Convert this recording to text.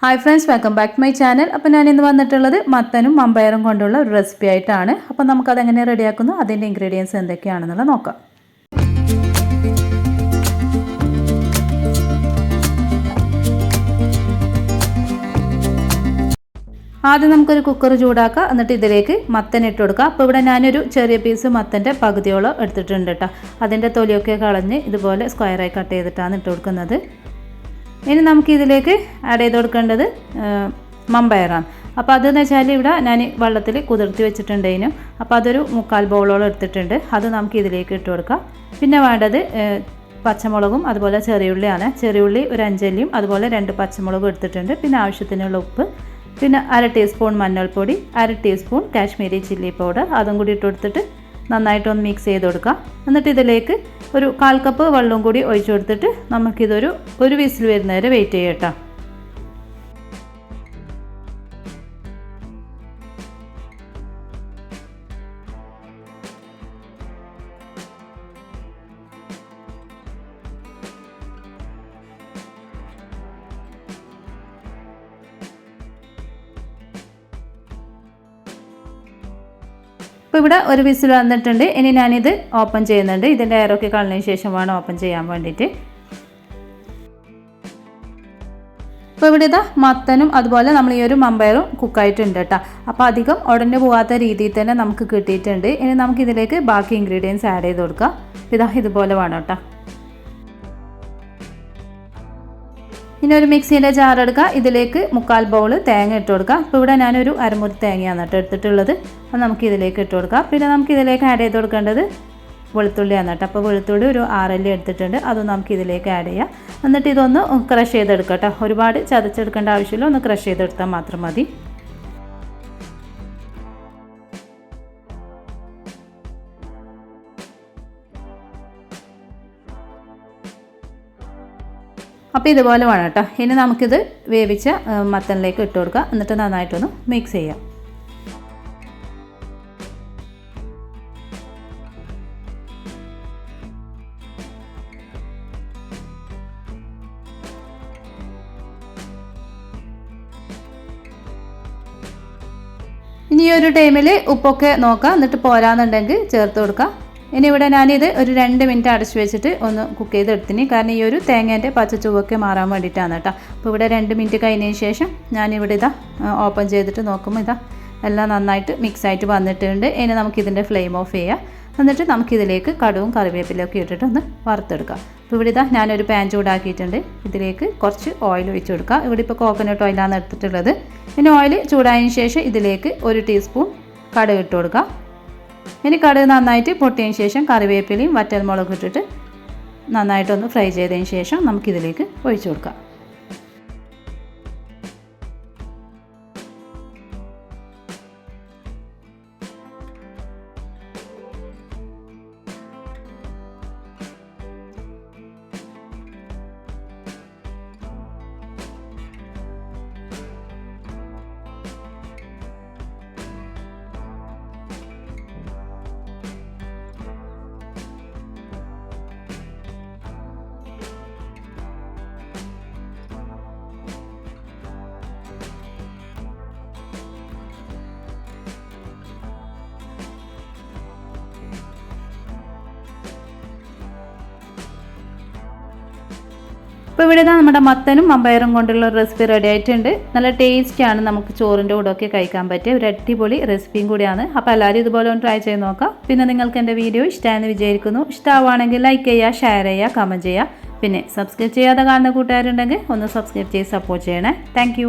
Hi friends, welcome back to my channel. അപ്പോൾ ഞാൻ ഇന്ന് വന്നിട്ടുള്ളത് മത്തനും മമ്പയറും കൊണ്ടുള്ള ഒരു റെസിപ്പി ആയിട്ടാണ്. അപ്പോൾ നമുക്കതെങ്ങനെ റെഡിയാക്കുന്നു, അതിൻ്റെ ഇൻഗ്രീഡിയൻസ് എന്തൊക്കെയാണെന്നുള്ളത് നോക്കാം. ആദ്യം നമുക്കൊരു കുക്കർ ചൂടാക്കുക. എന്നിട്ട് ഇതിലേക്ക് മത്തൻ ഇട്ട് കൊടുക്കുക. അപ്പോൾ ഇവിടെ ഞാനൊരു ചെറിയ പീസ് മത്തൻ്റെ പകുതിയോളം എടുത്തിട്ടുണ്ട് കേട്ടോ. അതിൻ്റെ തൊലിയൊക്കെ കളഞ്ഞ് ഇതുപോലെ സ്ക്വയറായി കട്ട് ചെയ്തിട്ടാണ് ഇട്ട് കൊടുക്കുന്നത്. ഇനി നമുക്ക് ഇതിലേക്ക് ആഡ് ചെയ്ത് കൊടുക്കേണ്ടത് മമ്പയറാണ്. അപ്പോൾ അതെന്ന് വെച്ചാൽ ഇവിടെ ഞാൻ വെള്ളത്തിൽ കുതിർത്തി വെച്ചിട്ടുണ്ടേനും. അപ്പോൾ അതൊരു 3/4 ബൗളോളം എടുത്തിട്ടുണ്ട്. അത് നമുക്ക് ഇതിലേക്ക് ഇട്ട് കൊടുക്കാം. പിന്നെ വേണ്ടത് പച്ചമുളകും അതുപോലെ ചെറിയുള്ളിയാണ്. ചെറിയുള്ളി ഒരു 5 അല്ലിയും അതുപോലെ 2 പച്ചമുളകും എടുത്തിട്ടുണ്ട്. പിന്നെ ആവശ്യത്തിനുള്ള ഉപ്പ്, പിന്നെ 1/2 ടീസ്പൂൺ മഞ്ഞൾപ്പൊടി, 1/2 ടീസ്പൂൺ കാശ്മീരി ചില്ലി പൗഡർ, അതും കൂടി ഇട്ട് കൊടുത്തിട്ട് നന്നായിട്ടൊന്ന് മിക്സ് ചെയ്ത് കൊടുക്കുക. എന്നിട്ട് ഇതിലേക്ക് ഒരു 1/4 കപ്പ് വെള്ളവും കൂടി ഒഴിച്ചു കൊടുത്തിട്ട് നമുക്കിതൊരു വിസിൽ വരുന്നവരെ വെയിറ്റ് ചെയ്യട്ടോ. ഇപ്പോൾ ഇവിടെ ഒരു വിസിൽ വന്നിട്ടുണ്ട്. ഇനി ഞാനിത് ഓപ്പൺ ചെയ്യുന്നുണ്ട്. ഇതിൻ്റെ എയറൊക്കെ കളഞ്ഞതിന് ശേഷം വേണം ഓപ്പൺ ചെയ്യാൻ വേണ്ടിയിട്ട്. ഇപ്പോൾ ഇവിടെ ഇതാ മത്തനും അതുപോലെ നമ്മൾ ഈ ഒരു മമ്പയറും കുക്കായിട്ടുണ്ട് കേട്ടോ. അപ്പോൾ അധികം ഉടഞ്ഞു പോകാത്ത രീതിയിൽ തന്നെ നമുക്ക് കിട്ടിയിട്ടുണ്ട്. ഇനി നമുക്കിതിലേക്ക് ബാക്കി ഇൻഗ്രീഡിയൻസ് ആഡ് ചെയ്ത് കൊടുക്കാം. ഇതാ ഇതുപോലെ വേണം കേട്ടോ. ഇനി ഒരു മിക്സിൻ്റെ ജാർ എടുക്കുക. ഇതിലേക്ക് 3/4 ബൗൾ തേങ്ങ ഇട്ട് കൊടുക്കുക. അപ്പോൾ ഇവിടെ ഞാനൊരു അരമുറി തേങ്ങയാണ് കേട്ടോ എടുത്തിട്ടുള്ളത്. അപ്പോൾ നമുക്ക് ഇതിലേക്ക് ഇട്ട് കൊടുക്കാം. പിന്നെ നമുക്ക് ഇതിലേക്ക് ആഡ് ചെയ്ത് കൊടുക്കേണ്ടത് വെളുത്തുള്ളിയാണ് കേട്ടോ. അപ്പോൾ വെളുത്തുള്ളി ഒരു 6 അല്ലി എടുത്തിട്ടുണ്ട്. അതും നമുക്ക് ഇതിലേക്ക് ആഡ് ചെയ്യാം. എന്നിട്ട് ഇതൊന്ന് ക്രഷ് ചെയ്തെടുക്കാം കേട്ടോ. ഒരുപാട് ചതച്ചെടുക്കേണ്ട ആവശ്യമില്ല, ഒന്ന് ക്രഷ് ചെയ്തെടുത്താൽ മാത്രം മതി. അപ്പോൾ ഇതുപോലെ വേണം കേട്ടോ. ഇനി നമുക്കിത് വേവിച്ച മത്തനിലേക്ക് ഇട്ട് കൊടുക്കുക. എന്നിട്ട് നന്നായിട്ടൊന്ന് മിക്സ് ചെയ്യാം. ഇനി ഈ ഒരു ടൈമിൽ ഉപ്പൊക്കെ നോക്കാം. എന്നിട്ട് പോരാന്നുണ്ടെങ്കിൽ ചേർത്ത് കൊടുക്കാം. ഇനി ഇവിടെ ഞാനിത് ഒരു 2 മിനിറ്റ് അടച്ചു വെച്ചിട്ട് ഒന്ന് കുക്ക് ചെയ്തെടുത്തിന്. കാരണം ഈ ഒരു തേങ്ങേൻ്റെ പച്ചച്ചുവൊക്കെ മാറാൻ വേണ്ടിയിട്ടാണ് കേട്ടോ. അപ്പോൾ ഇവിടെ 2 മിനിറ്റ് കഴിഞ്ഞതിന് ശേഷം ഞാനിവിടെ ഇതാ ഓപ്പൺ ചെയ്തിട്ട് നോക്കുമ്പോൾ ഇതാ എല്ലാം നന്നായിട്ട് മിക്സായിട്ട് വന്നിട്ടുണ്ട്. ഇനി നമുക്കിതിൻ്റെ ഫ്ലെയിം ഓഫ് ചെയ്യാം. എന്നിട്ട് നമുക്കിതിലേക്ക് കടുവും കറിവേപ്പിലൊക്കെ ഇട്ടിട്ട് ഒന്ന് വറുത്തെടുക്കാം. അപ്പോൾ ഇവിടെ ഇതാ ഞാനൊരു പാൻ ചൂടാക്കിയിട്ടുണ്ട്. ഇതിലേക്ക് കുറച്ച് ഓയിൽ ഒഴിച്ച് കൊടുക്കുക. ഇവിടെ ഇപ്പോൾ കോക്കനട്ട് ഓയിലാണ് എടുത്തിട്ടുള്ളത്. ഇനി ഓയിൽ ചൂടായതിന് ശേഷം ഇതിലേക്ക് 1 ടീസ്പൂൺ കടുക് ഇട്ട് കൊടുക്കുക. ഇനി കടുക് നന്നായിട്ട് പൊട്ടിയതിന് ശേഷം കറിവേപ്പിലയും വറ്റൽമുളകും ഇട്ടിട്ട് നന്നായിട്ടൊന്ന് ഫ്രൈ ചെയ്തതിന് ശേഷം നമുക്കിതിലേക്ക് ഒഴിച്ചു കൊടുക്കാം. ഇപ്പോൾ ഇവിടെ നമ്മുടെ മത്തനും മമ്പയറും കൊണ്ടുള്ള റെസിപ്പി റെഡി ആയിട്ടുണ്ട്. നല്ല ടേസ്റ്റിയാണ്, നമുക്ക് ചോറിൻ്റെ കൂടെ ഒക്കെ കഴിക്കാൻ പറ്റിയ ഒരു അടിപൊളി റെസിപ്പിയും കൂടിയാണ്. അപ്പോൾ എല്ലാവരും ഇതുപോലെ ഒന്ന് ട്രൈ ചെയ്ത് നോക്കാം. പിന്നെ നിങ്ങൾക്ക് എൻ്റെ വീഡിയോ ഇഷ്ടമായെന്ന് വിചാരിക്കുന്നു. ഇഷ്ടമാവുകയാണെങ്കിൽ ലൈക്ക് ചെയ്യുക, ഷെയർ ചെയ്യുക, കമൻറ്റ് ചെയ്യുക. പിന്നെ സബ്സ്ക്രൈബ് ചെയ്യാതെ കാണുന്ന കൂട്ടുകാരുണ്ടെങ്കിൽ ഒന്ന് സബ്സ്ക്രൈബ് ചെയ്ത് സപ്പോർട്ട് ചെയ്യണേ. താങ്ക്